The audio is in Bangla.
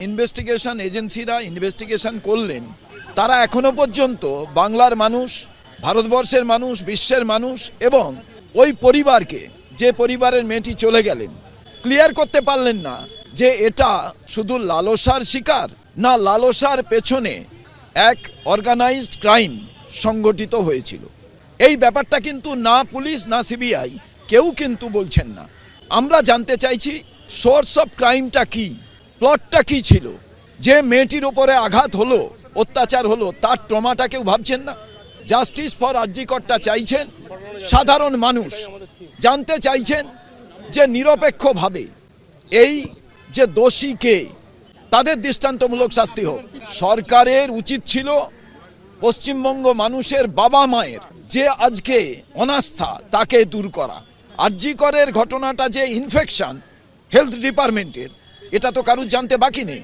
ইনভেস্টিগেশন এজেন্সিরা ইনভেস্টিগেশন করলেন, তারা এখনো পর্যন্ত বাংলার মানুষ, ভারতবর্ষের মানুষ, বিশ্বের মানুষ এবং ওই পরিবারকে, যে পরিবারের মেয়েটি চলে গেলেন, ক্লিয়ার করতে পারলেন না যে এটা শুধু লালসার শিকার না লালসার পেছনে এক অর্গানাইজড ক্রাইম সংগঠিত হয়েছিল। এই ব্যাপারটা কিন্তু না পুলিশ না সিবিআই কেউ কিন্তু বলছেন না। আমরা জানতে চাইছি সোর্স অফ ক্রাইমটা কি, প্লটটা কি ছিল, যে মেয়েটির উপরে আঘাত হলো, অত্যাচার হলো, তার ট্রমাটা কেউ ভাবছেন না। জাস্টিস ফর আরজি করটা চাইছেন সাধারণ মানুষ, জানতে চাইছেন যে নিরপেক্ষভাবে এই যে দোষী কে, তাদের দৃষ্টান্তমূলক শাস্তি হোক। সরকারের উচিত ছিল পশ্চিমবঙ্গ মানুষের বাবা মায়ের যে আজকে অনাস্থা তাকে দূর করা। আরজি করের ঘটনাটা যে ইনফেকশন হেলথ ডিপার্টমেন্টের, এটা তো কারুর জানতে বাকি নেই।